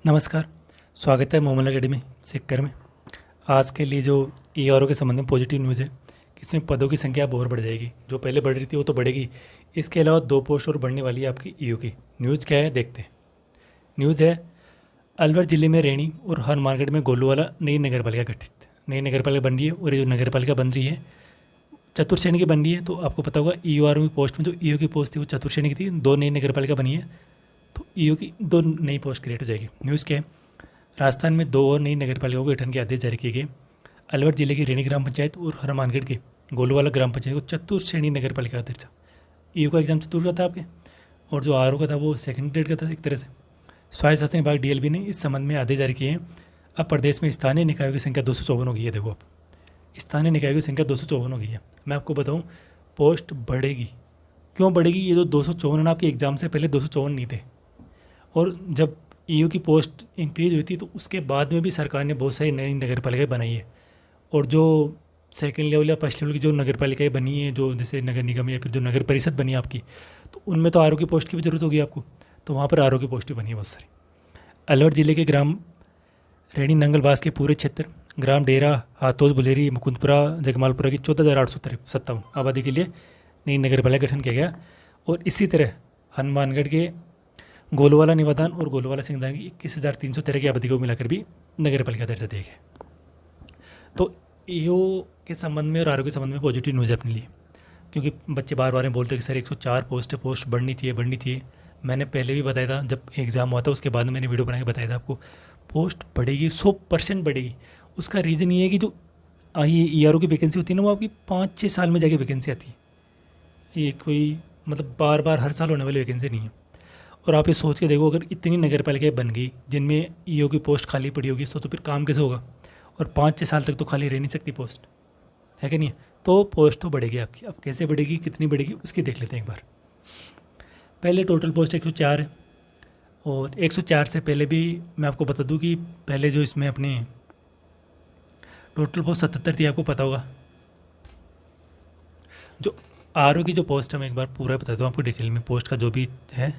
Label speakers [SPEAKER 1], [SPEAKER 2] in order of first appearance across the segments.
[SPEAKER 1] नमस्कार। स्वागत है मोमल अकेडमी सिक्कर में। आज के लिए जो ईआरओ के संबंध में पॉजिटिव न्यूज़ है कि इसमें पदों की संख्या अब और बढ़ जाएगी। जो पहले बढ़ रही थी वो तो बढ़ेगी, इसके अलावा 2 पोस्ट और बढ़ने वाली है आपकी ईओ की। न्यूज़ क्या है देखते हैं। न्यूज़ है अलवर जिले में रैणी और हनुमानगढ़ में गोलूवाला नई नगर पालिका गठित। नई नगर पालिका बन रही है और ये जो नगर पालिका बन रही है चतुर्श्रेणी की बन रही है। तो आपको पता होगा ईओआरओ की पोस्ट में जो ईओ की पोस्ट थी वो चतुर्श्रेणी की थी। 2 नई नगर पालिका बनी है तो ईओ की 2 नई पोस्ट क्रिएट हो जाएगी। न्यूज़ क्या है, राजस्थान में 2 और नई नगर पालिकाओं के गठन के आदेश जारी किए गए। अलवर जिले की रैणी ग्राम पंचायत और हनुमानगढ़ के गोलूवाला ग्राम पंचायत को चतुर्श्रेणी नगर पालिका का दर्जा। ईओ का एग्जाम चतुर्थ का था आपके, और जो आरओ का था वो सेकंड ग्रेड का था एक तरह से। स्वायत्त शासन विभाग डीएलबी ने इस संबंध में आदेश जारी किए हैं। अब प्रदेश में स्थानीय निकायों की संख्या 254 हो गई है। देखो अब स्थानीय निकायों की संख्या 254 हो गई है। मैं आपको बताऊँ, पोस्ट बढ़ेगी। क्यों बढ़ेगी? ये जो 254 है ना, आपके एग्जाम से पहले 254 नहीं थे, और जब ईओ की पोस्ट इंक्रीज हुई थी तो उसके बाद में भी सरकार ने बहुत सारी नई नगर पालिकाएँ बनाई है। और जो सेकंड लेवल या फर्स्ट लेवल की जो नगर पालिकाएँ बनी है, जो जैसे नगर निगम या फिर जो नगर परिषद बनी है आपकी, तो उनमें तो आरओ की पोस्ट की भी जरूरत होगी आपको। तो वहाँ पर आरओ की पोस्ट भी बनी है बहुत सारी। अलवर जिले के ग्राम रैणी नंगलबास के पूरे क्षेत्र ग्राम डेरा, हाथोस, बुलेरी, मुकुंदपुरा, जगमालपुरा की 14,857 आबादी के लिए नई नगर पालिका गठन किया गया। और इसी तरह हनुमानगढ़ के गोलूवाला निवादान और गोलूवाला सिंगदान की 21,313 की आबादी को मिलाकर भी नगर पालिका दर्जा दिया गया। तो ईओ के संबंध में और आरओ के संबंध में पॉजिटिव न्यूज़ है अपने लिए, क्योंकि बच्चे बार बार बोलते हैं कि सर 104 पोस्ट है, पोस्ट बढ़नी चाहिए बढ़नी चाहिए। मैंने पहले भी बताया था, जब एग्ज़ाम हुआ था उसके बाद मैंने वीडियो बना के बताया था आपको, पोस्ट बढ़ेगी, 100% बढ़ेगी। उसका रीज़न ये है कि जो ये ईआरओ की वैकेंसी होती है ना, वो आपकी 5-6 साल में जाके वैकेंसी आती है। ये कोई मतलब बार बार हर साल होने वाली वैकेंसी नहीं है। और आप ये सोच के देखो, अगर इतनी नगर पालिकाएँ बन गई जिनमें ईओ की पोस्ट खाली पड़ी होगी, तो फिर काम कैसे होगा? और 5-6 साल तक तो खाली रह नहीं सकती पोस्ट, है कि नहीं? तो पोस्ट तो बढ़ेगी आपकी। अब कैसे बढ़ेगी, कितनी बढ़ेगी, उसकी देख लेते हैं एक बार। पहले टोटल पोस्ट 104 है, और 104 से पहले भी मैं आपको बता दूं कि पहले जो इसमें अपने टोटल पोस्ट 77 थी, आपको पता होगा। जो आरओ की जो पोस्ट है, मैं एक बार पूरा बता दूँ आपको डिटेल में, पोस्ट का जो भी है।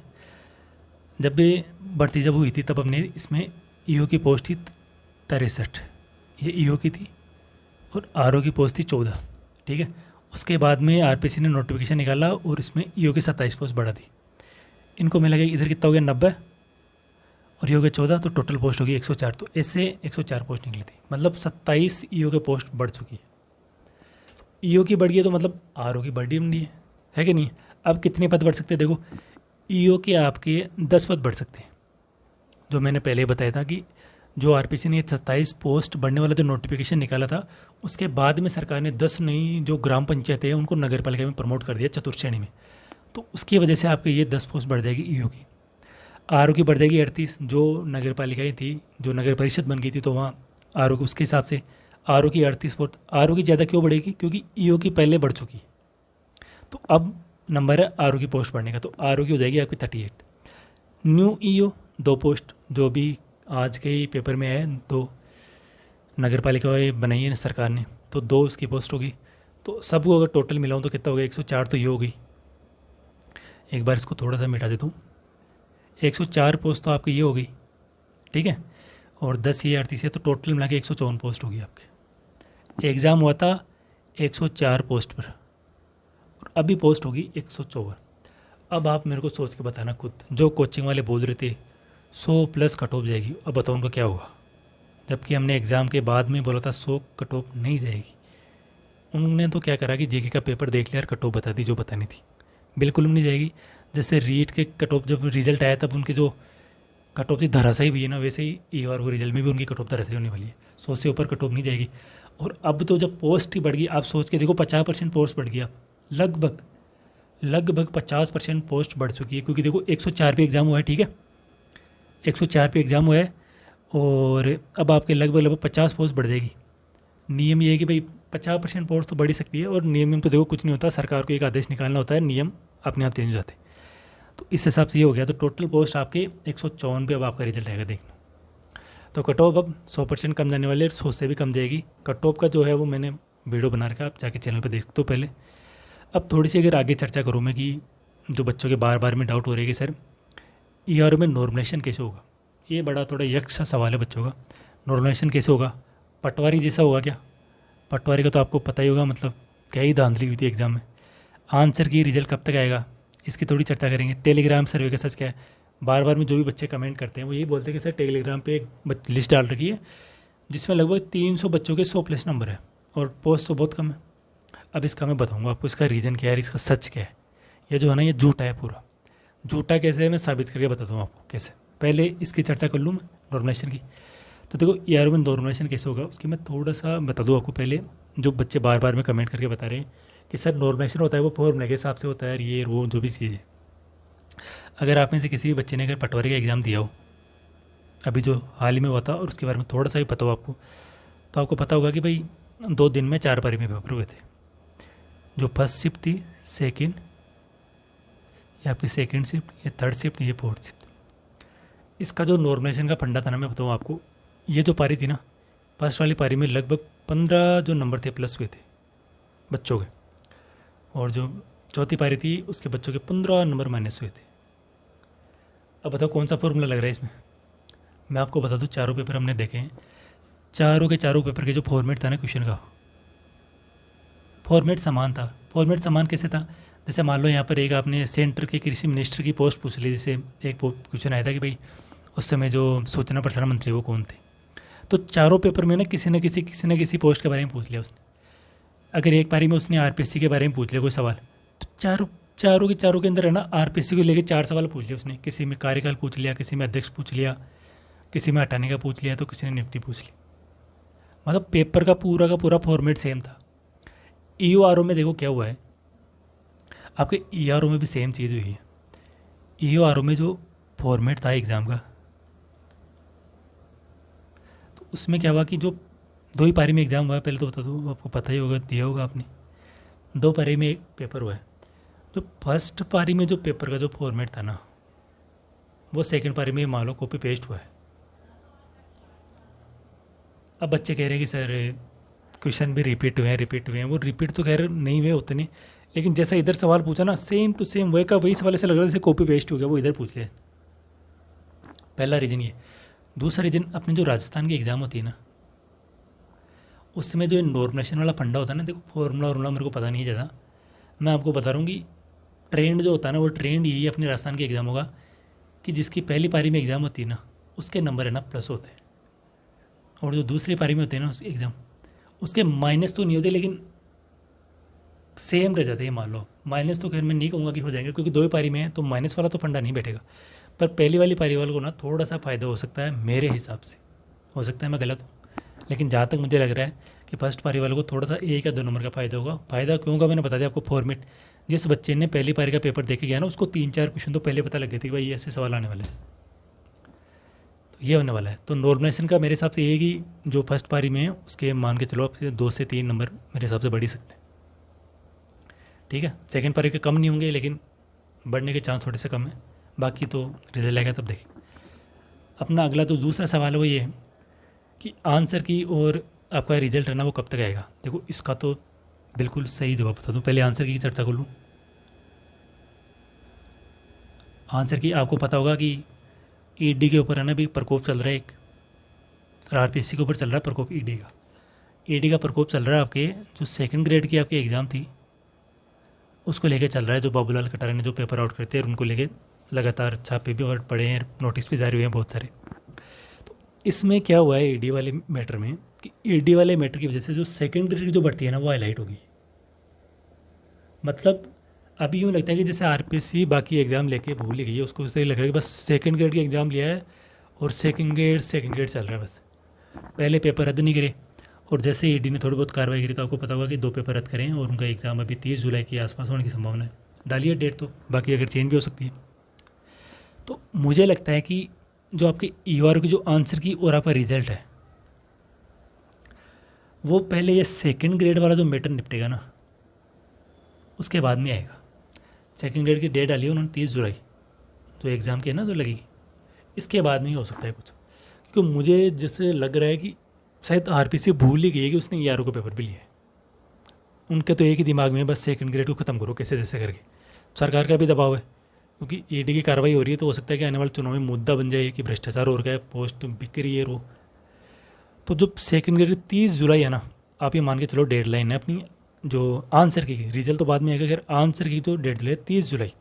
[SPEAKER 1] जब भी भर्ती जब हुई थी तब हमने इसमें ईओ की पोस्ट थी 63, ये ईओ की थी, और आरओ की पोस्ट थी 14, ठीक है। उसके बाद में आरपीसी ने नोटिफिकेशन निकाला और इसमें ईओ की 27 पोस्ट बढ़ा दी। इनको मिला गया, इधर कितना हो गया 90, और ईओ के 14, तो टोटल पोस्ट होगी 104। तो ऐसे 104 पोस्ट निकली थी, मतलब 27 ईओ के पोस्ट बढ़ चुकी है। तो ईओ की बढ़ गई है तो मतलब आरओ की बढ़ी नहीं है कि नहीं? अब कितने पद बढ़ सकते हैं? देखो, ईओ के आपके 10 पद बढ़ सकते हैं। जो मैंने पहले बताया था कि जो आरपीसी ने 27 पोस्ट बढ़ने वाला जो नोटिफिकेशन निकाला था, उसके बाद में सरकार ने 10 नई जो ग्राम पंचायतें हैं उनको नगर पालिका में प्रमोट कर दिया चतुर्श्रेणी में। तो उसकी वजह से आपके ये 10 पोस्ट बढ़ जाएगी ईओ की। आरओ की बढ़ जाएगी 38। जो नगर पालिकाएँ थी, जो नगर परिषद बन गई थी, तो वहाँ आरओ की उसके हिसाब से आरओ की 38 पोस्ट। आरओ की ज़्यादा क्यों बढ़ेगी? क्योंकि ईओ की पहले बढ़ चुकी। तो अब नंबर है आरओ की पोस्ट बढ़ने का, तो आरओ की हो जाएगी आपकी 38। न्यू ईओ 2 पोस्ट, जो भी आज के ही पेपर में है, 2 नगर पालिकाएँ बनाई है सरकार ने, तो 2 उसकी पोस्ट होगी। तो सबको अगर टोटल मिलाऊँ तो कितना हो गया? 104 तो ये हो गई। एक बार इसको थोड़ा सा मिटा देता हूँ। 104 पोस्ट तो आपकी ये हो गई, ठीक है, और 10 ये 38 है, तो टोटल मिला के 154 पोस्ट होगी आपके। एग्ज़ाम हुआ था 104 पोस्ट पर, और अभी पोस्ट होगी 154। अब आप मेरे को सोच के बताना खुद, जो कोचिंग वाले बोल रहे थे 100+ कट ऑफ जाएगी, अब बताओ उनका क्या होगा? जबकि हमने एग्ज़ाम के बाद में बोला था 100 कट ऑफ नहीं जाएगी। उन्होंने तो क्या करा कि जीके का पेपर देख लिया और कट ऑफ बता दी जो बतानी थी। बिल्कुल नहीं जाएगी। जैसे रीट के कट ऑफ जब रिजल्ट आया तब उनके जो कट ऑफ थी धराशायी हुई है ना, वैसे ही ईआरओ के रिजल्ट में भी उनकी कट ऑफ धराशायी होने वाली है। 100 से ऊपर कट ऑफ नहीं जाएगी। और अब तो जब पोस्ट ही बढ़ गई, आप सोच के देखो, 50% पोस्ट बढ़ गया, लगभग 50% पोस्ट बढ़ चुकी है। क्योंकि देखो 104 पे एग्ज़ाम हुआ है, ठीक है, 104 पे एग्ज़ाम हुआ है, और अब आपके लगभग 50 पोस्ट बढ़ जाएगी। नियम ये है कि भाई 50% पोस्ट तो बढ़ ही सकती है, और नियम में तो देखो कुछ नहीं होता, सरकार को एक आदेश निकालना होता है, नियम अपने आप चेंज हो जाते हैं। तो इस हिसाब से ये हो गया। तो टोटल पोस्ट आपके 154 पे अब आपका रिजल्ट आएगा देखना। तो कट ऑफ अब 100% कम जाने वाले, 100 से भी कम जाएगी। कट ऑफ का जो है वो मैंने वीडियो बना रखा है, आप जाके चैनल पर देख सकते हो पहले। अब थोड़ी सी अगर आगे चर्चा करूँ मैं, कि जो बच्चों के बार बार में डाउट हो रही है कि सर ईआरओ में नॉर्मलाइजेशन कैसे होगा, ये बड़ा थोड़ा यक्ष सा सवाल है बच्चों का। नॉर्मलाइजेशन कैसे होगा? पटवारी जैसा होगा क्या? पटवारी का तो आपको पता ही होगा, मतलब क्या ही धांधली हुई थी एग्जाम में। आंसर की रिजल्ट कब तक आएगा, इसकी थोड़ी चर्चा करेंगे। टेलीग्राम सर्वे का सच क्या है? बार बार में जो भी बच्चे कमेंट करते हैं वो यही बोलते हैं कि सर टेलीग्राम पे एक लिस्ट डाल रखी है जिसमें लगभग 300 बच्चों के 100+ नंबर है और पोस्ट तो बहुत कम है। अब इसका मैं बताऊंगा आपको इसका रीज़न क्या है, इसका सच क्या है। ये जो है ना, ये झूठा है पूरा। झूठा कैसे है मैं साबित करके बताता हूँ आपको कैसे। पहले इसकी चर्चा कर लूँ मैं नॉर्मलाइजेशन की। तो देखो यार, में नॉर्मलाइजेशन कैसे होगा उसकी मैं थोड़ा सा बता दूँ आपको। पहले जो बच्चे बार बार में कमेंट करके बता रहे हैं कि सर नॉर्मलाइजेशन होता है वो फॉर्मूले के हिसाब से होता है, ये वो जो भी चीज़ है। अगर आप में से किसी भी बच्चे ने अगर पटवारी का एग्ज़ाम दिया हो अभी जो हाल ही में हुआ था और उसके बारे में थोड़ा सा भी पता हो आपको, तो आपको पता होगा कि भाई 2 दिन में 4 पारी में पेपर हुए थे। जो फर्स्ट शिफ्ट थी, सेकेंड, ये आपकी सेकेंड शिफ्ट, ये थर्ड शिफ्ट, ये फोर्थ शिफ्ट। इसका जो नॉर्मलाइजेशन का फंडा था ना, मैं बताऊँ आपको, ये जो पारी थी ना, फर्स्ट वाली पारी में लगभग 15 जो नंबर थे प्लस हुए थे बच्चों के, और जो चौथी पारी थी उसके बच्चों के 15 नंबर माइनस हुए थे। अब बताओ कौन सा फॉर्मूला लग रहा है इसमें? मैं आपको बता दूं, चारों पेपर हमने देखे हैं, चारों के चारों पेपर के जो फॉर्मेट था ना क्वेश्चन का, फॉर्मेट समान था। फॉर्मेट समान कैसे था? जैसे मान लो यहाँ पर एक आपने सेंटर के कृषि मिनिस्टर की पोस्ट पूछ ली। जैसे एक क्वेश्चन आया था कि भाई उस समय जो सूचना प्रसारण मंत्री वो कौन थे, तो चारों पेपर में ना किसी न किसी पोस्ट के बारे में पूछ लिया उसने। अगर एक पारी में उसने आरपीएससी के बारे में पूछ लिया कोई सवाल, तो चारों के अंदर है ना आरपीएससी को लेके 4 सवाल पूछ लिया उसने। किसी में कार्यकाल पूछ लिया, किसी में अध्यक्ष पूछ लिया, किसी में हटाने का पूछ लिया, तो किसी ने नियुक्ति पूछ ली। मतलब पेपर का पूरा फॉर्मेट सेम था। ईओआरओ में देखो क्या हुआ है, आपके ईआरओ में भी सेम चीज़ हुई है। ईओआरओ में जो फॉर्मेट था एग्ज़ाम का, तो उसमें क्या हुआ कि जो 2 ही पारी में एग्ज़ाम हुआ है, पहले तो बता दूँ आपको पता ही होगा, दिया होगा आपने, 2 पारी में एक पेपर हुआ है। जो फर्स्ट पारी में जो पेपर का जो फॉर्मेट था ना, वो सेकंड पारी में मान लो कॉपी पेस्ट हुआ है। अब बच्चे कह रहे हैं कि सर क्वेश्चन भी रिपीट हुए हैं। वो रिपीट तो खैर नहीं हुए उतने, लेकिन जैसा इधर सवाल पूछा ना, सेम टू सेम वही का वही सवाल ऐसा लग रहा है जैसे कॉपी पेस्ट हो गया, वो इधर पूछ लिया। पहला रीज़न ये। दूसरा रीज़न, अपने जो राजस्थान की एग्ज़ाम होती है ना, उसमें जो नॉर्मलाइजेशन वाला फंडा होता है ना, देखो फॉर्मूला मेरे को पता नहीं है ज़्यादा, मैं आपको बता रहा हूँ कि ट्रेंड जो होता है ना, वो ट्रेंड यही अपने राजस्थान के एग्ज़ाम होगा कि जिसकी पहली पारी में एग्ज़ाम होती है ना, उसके नंबर है ना प्लस होते हैं, और जो दूसरी पारी में होते हैं ना उस एग्ज़ाम, उसके माइनस तो नहीं होते लेकिन सेम रह जाते हैं। मान लो माइनस तो खैर मैं नहीं कहूँगा कि हो जाएंगे, क्योंकि 2 ही पारी में है तो माइनस वाला तो फंडा नहीं बैठेगा, पर पहली वाली पारी वालों को ना थोड़ा सा फ़ायदा हो सकता है मेरे हिसाब से। हो सकता है मैं गलत हूँ, लेकिन जहाँ तक मुझे लग रहा है कि फर्स्ट पारी वालों को थोड़ा सा 1 या 2 नंबर का फ़ायदा होगा। फ़ायदा क्यों होगा मैंने बता दिया आपको। फॉर्मेट, जिस बच्चे ने पहली पारी का पेपर देखे गया ना, उसको 3-4 क्वेश्चन तो पहले पता लग गए थे कि भाई ऐसे सवाल आने वाले हैं, तो ये होने वाला है। तो नॉर्मलाइजेशन का मेरे हिसाब से ये है कि जो फर्स्ट पारी में है उसके मान के चलो आप 2 से 3 नंबर मेरे हिसाब से बढ़ ही सकते हैं। ठीक है, सेकंड पारी के कम नहीं होंगे, लेकिन बढ़ने के चांस थोड़े से कम है। बाकी तो रिजल्ट आएगा तब देखें। अपना अगला जो दूसरा सवाल है वो ये है कि आंसर की और आपका रिजल्ट है ना वो कब तक आएगा। देखो इसका तो बिल्कुल सही जवाब बता दूँ, पहले आंसर की चर्चा कर लूँ। आंसर की आपको पता होगा कि ईडी के ऊपर है ना भी प्रकोप चल रहा है एक, और आरपीएससी के ऊपर चल रहा है प्रकोप ईडी का। ईडी का प्रकोप चल रहा है आपके जो सेकंड ग्रेड की आपकी एग्ज़ाम थी उसको लेके चल रहा है। जो बाबूलाल कटारे ने जो पेपर आउट करते हैं उनको लेके लगातार छापे भी और पड़े हैं, नोटिस भी जारी हुए हैं बहुत सारे। तो इसमें क्या हुआ है ईडी वाले मैटर में कि ईडी वाले मैटर की वजह से जो सेकंड ग्रेड की जो बढ़ती है ना वो हाईलाइट होगी। मतलब अभी यूँ लगता है कि जैसे आरपीएससी बाकी एग्ज़ाम लेके भूल ही गई है, उसको उससे लग रहा है कि बस सेकंड ग्रेड की एग्ज़ाम लिया है और सेकंड ग्रेड चल रहा है बस। पहले पेपर रद्द नहीं करे, और जैसे ईडी ने थोड़ी बहुत कार्रवाई करी तो आपको पता होगा कि 2 पेपर रद्द करें और उनका एग्ज़ाम अभी 30 जुलाई के आसपास होने की संभावना है। डालिए डेट, तो बाकी अगर चेंज भी हो सकती है। तो मुझे लगता है कि जो आपके ईआरओ की जो आंसर की और आपका रिजल्ट है वो पहले ये सेकंड ग्रेड वाला जो मैटर निपटेगा ना उसके बाद में आएगा। सेकंड ग्रेड की डेट डाली है उन्होंने 30 जुलाई, तो एग्ज़ाम की है ना जो लगेगी, इसके बाद में ही हो सकता है कुछ। क्योंकि मुझे जैसे लग रहा है कि शायद आरपीसी भूल ही गई है कि उसने ईआरओ का पेपर भी लिया है। उनके तो एक ही दिमाग में बस सेकंड ग्रेड को ख़त्म करो कैसे जैसे करके। सरकार का भी दबाव है क्योंकि ईडी की कार्रवाई हो रही है, तो हो सकता है कि आने वाले चुनाव में मुद्दा बन जाए कि भ्रष्टाचार हो रहा है, पोस्ट बिक रही है वो। तो जो सेकंड ग्रेड 30 जुलाई है ना, आप ये मान के चलो डेडलाइन है अपनी जो आंसर की। रिजल्ट तो बाद में आएगा, अगर आंसर की तो डेडलाइन है 30 जुलाई।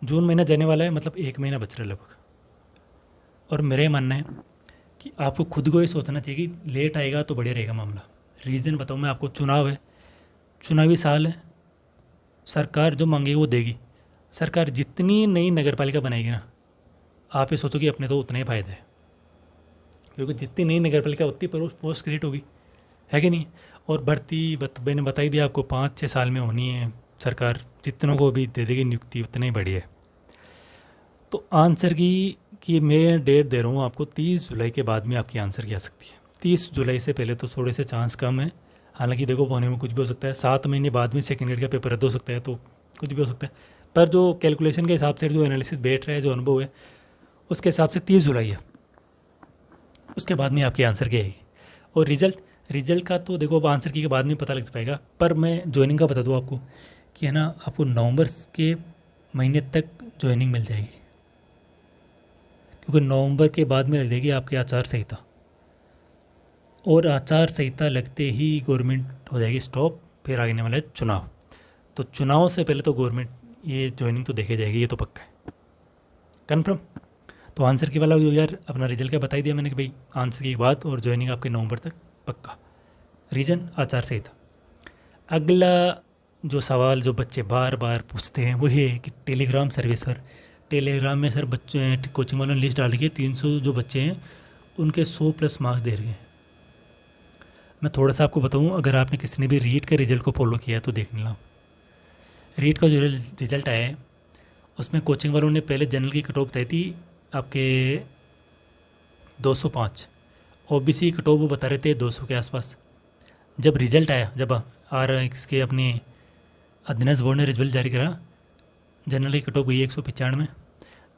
[SPEAKER 1] जून महीना जाने वाला है, मतलब 1 महीना बच रहा है लगभग। और मेरा ये मानना है कि आपको खुद को ये सोचना चाहिए कि लेट आएगा तो बढ़िया रहेगा मामला। रीज़न बताऊँ मैं आपको, चुनाव है, चुनावी साल है, सरकार जो मांगेगी वो देगी। सरकार जितनी नई नगर पालिका बनाएगी ना, आप ये सोचो कि अपने तो उतना ही फायदा है, क्योंकि जितनी नई नगर पालिका उतनी पर पोस्ट क्रिएट होगी, है कि नहीं। और भर्ती मैंने बता ही दिया आपको, 5-6 साल में होनी है। सरकार जितनों को भी दे देगी नियुक्ति उतना ही बढ़िया है। तो आंसर की कि मैं डेट दे रहा हूँ आपको, 30 जुलाई के बाद में आपकी आंसर की आ सकती है। 30 जुलाई से पहले तो थोड़े से चांस कम है। हालांकि देखो होने में कुछ भी हो सकता है, 7 महीने बाद में सेकेंड ग्रेड का पेपर रद्द हो सकता है, तो कुछ भी हो सकता है। पर जो कैलकुलेशन के हिसाब से जो एनालिसिस बैठ रहा है, जो अनुभव है, उसके हिसाब से 30 जुलाई है। उसके बाद में आपकी आंसर की आएगी। और रिजल्ट का तो देखो अब आंसर की के बाद में पता लग पाएगा। पर मैं ज्वाइनिंग का बता दूँ आपको कि है ना, आपको नवंबर के महीने तक ज्वाइनिंग मिल जाएगी, क्योंकि नवंबर के बाद में लग जाएगी आपकी आचार संहिता। और आचार संहिता लगते ही गवर्नमेंट हो जाएगी स्टॉप, फिर आगे वाला है चुनाव। तो चुनाव से पहले तो गवर्नमेंट ये ज्वाइनिंग तो देखे जाएगी, ये तो पक्का है, कन्फर्म। तो आंसर की वाला जो यार अपना रिजल्ट का बता ही दिया मैंने कि भाई आंसर की बात, और ज्वाइनिंग आपके नवंबर तक पक्का। रीजन आचार संहिता। अगला जो सवाल जो बच्चे बार बार पूछते हैं वो ये है कि टेलीग्राम सर्विस सर, टेलीग्राम में सर बच्चे कोचिंग वालों ने लिस्ट डाल के 300 जो बच्चे हैं उनके 100+ मार्क्स दे रहे हैं। मैं थोड़ा सा आपको बताऊं, अगर आपने किसी ने भी रीट के रिजल्ट को फॉलो किया तो देख लेना। रीट का जो रिजल्ट आया है उसमें कोचिंग वालों ने पहले जनरल की कट ऑफ बताई थी आपके 205, ओबीसी की कट ऑफ वो बता रहे थे 200 के आसपास। जब रिजल्ट आया, जब इसके अपने अध्ययन बोर्ड ने रिजल्ट जारी करा, जनरल की कट ऑफ गई 195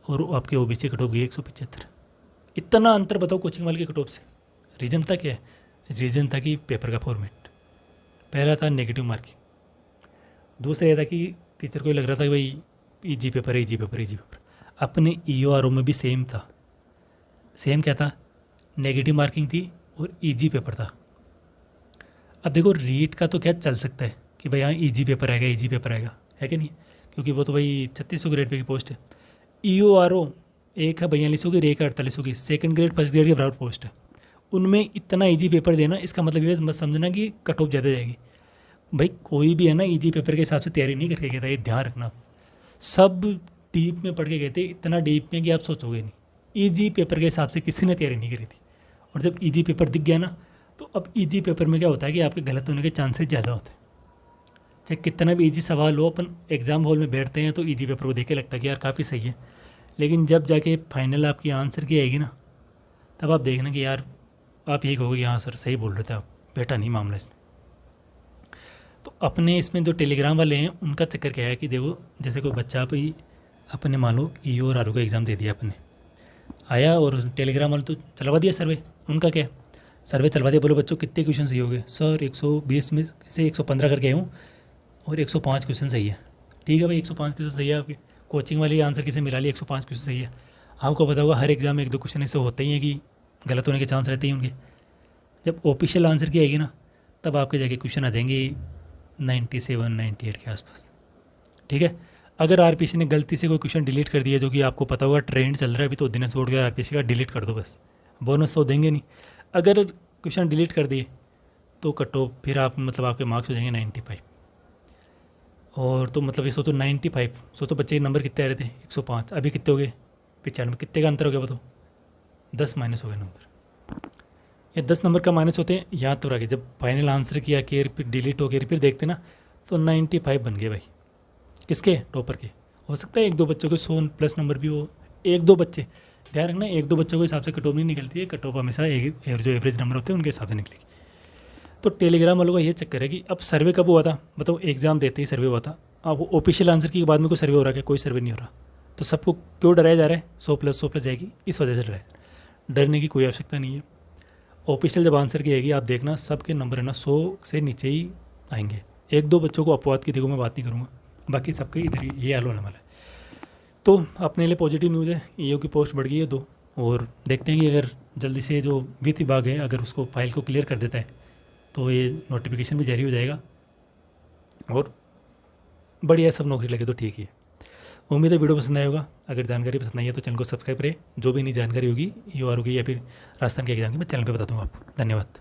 [SPEAKER 1] और आपके ओबीसी कट ऑफ गई 175। इतना अंतर बताओ कोचिंग वाले की कट ऑफ से। रीज़न था क्या है? रीज़न था कि पेपर का फॉर्मेट। पहला था नेगेटिव मार्किंग, दूसरा यह था कि टीचर को लग रहा था कि भाई इजी पेपर है, इजी पेपर, इजी पेपर। अपने ईओआरओ में भी सेम था। सेम क्या था? नेगेटिव मार्किंग थी और इजी पेपर था। अब देखो रीट का तो क्या चल सकता है कि भाई हाँ इजी पेपर आएगा, इजी पेपर आएगा, है कि नहीं, क्योंकि वो तो भाई 3600 ग्रेड पे की पोस्ट है। ईओआरओ एक है 4200 की, एक है 4800 की, सेकंड ग्रेड फर्स्ट ग्रेड की बराबर पोस्ट है। उनमें इतना इजी पेपर देना, इसका मतलब ये मत समझना कि कट ऑफ ज़्यादा जाएगी। भाई कोई भी है ना इजी पेपर के हिसाब से तैयारी नहीं करके गया था, ये ध्यान रखना। सब डीप में पढ़ के गए थे, इतना डीप में कि आप सोचोगे नहीं। इजी पेपर के हिसाब से किसी ने तैयारी नहीं करी थी। और जब इजी पेपर दिख गया ना, तो अब इजी पेपर में क्या होता है कि आपके गलत होने के चांसेस ज़्यादा होते हैं। चाहे कितना भी इजी सवाल हो, अपन एग्ज़ाम हॉल में बैठते हैं तो इजी पेपर को देख के लगता है कि यार काफ़ी सही है, लेकिन जब जाके फाइनल आपकी आंसर की आएगी ना, तब आप देखना कि यार आप यही कहोगे हाँ सर सही बोल रहे थे आप, बेटा नहीं मामला इसमें। तो अपने इसमें जो टेलीग्राम वाले हैं उनका चक्कर क्या है कि देखो जैसे कोई बच्चा अपने मान लो ई और आर का एग्ज़ाम दे दिया अपने, आया और टेलीग्राम वाले तो चलवा दिया सर्वे। उनका क्या, सर्वे चलवा दिया, बोलो बच्चों कितने क्वेश्चन सही हो गए? सर 120 में से 115 करके आया हूँ और 105 क्वेश्चन सही है। ठीक है भाई 105 क्वेश्चन सही है आपके। कोचिंग वाली आंसर किसे मिला ली, 105 क्वेश्चन सही है। आपको पता होगा हर एग्ज़ाम में 1-2 क्वेश्चन ऐसे होते ही हैं कि गलत होने के चांस रहते ही उनके। जब ऑफिशियल आंसर की आएगी ना, तब आपके जाके क्वेश्चन आ जाएंगे 97-98 के आसपास। ठीक है, अगर आरपीसी ने गलती से कोई क्वेश्चन डिलीट कर दिया, जो कि आपको पता होगा ट्रेंड चल रहा है अभी, तो दिनेश बोर्ड का आरपीसी का डिलीट कर दो, बस बोनस तो देंगे नहीं। अगर क्वेश्चन डिलीट कर दिए तो कट ऑफ फिर आप मतलब आपके मार्क्स हो जाएंगे 95। और तो मतलब ये सोचो 95, सोचो बच्चे के नंबर कितने आ रहे थे 105, अभी कितने हो गए 95, कितने का अंतर हो गया बताओ? 10 माइनस हो गए नंबर। ये 10 नंबर का माइनस होते हैं, याद तो रखे। जब फाइनल आंसर किया कि रिपीट डिलीट हो गया, रिपीट देखते ना, तो 95 बन गए भाई। किसके? टॉपर के। हो सकता है 1-2 बच्चों के 100+ नंबर भी हो, 1-2 बच्चे, ध्यान रखना 1-2 बच्चों के हिसाब से कट ऑफ नहीं निकलती है। कट ऑफ हमेशा जो एवरेज नंबर होते हैं उनके हिसाब से निकलेगी। तो टेलीग्राम वालों का ये चक्कर है कि अब सर्वे कब हुआ था बताओ? एग्जाम देते ही सर्वे हुआ था। अब ऑफिशियल आंसर के बाद में कोई सर्वे हो रहा है? कोई सर्वे नहीं हो रहा। तो सबको क्यों डराया जा रहा है? 100+ जाएगी इस वजह से डराया। डरने की कोई आवश्यकता नहीं है। ऑफिशियल जब आंसर की आएगी आप देखना सबके नंबर है ना 100 से नीचे ही आएंगे। 1-2 बच्चों को अपवाद की देखो मैं बात नहीं करूँगा, बाकी सबके इधर ही ये हाल होने वाला है। तो अपने लिए पॉजिटिव न्यूज़ है, ईओ की पोस्ट बढ़ गई है 2। और देखते हैं कि अगर जल्दी से जो वित्त विभाग है अगर उसको फाइल को क्लियर कर देता है तो ये नोटिफिकेशन भी जारी हो जाएगा और बढ़िया सब नौकरी लगे तो ठीक ही है। उम्मीद है वीडियो पसंद आया होगा। अगर जानकारी पसंद आई है तो चैनल को सब्सक्राइब करें। जो भी नई जानकारी होगी ईओ की या फिर राजस्थान के एग्जाम की मैं चैनल पे बता दूँगा आपको। धन्यवाद।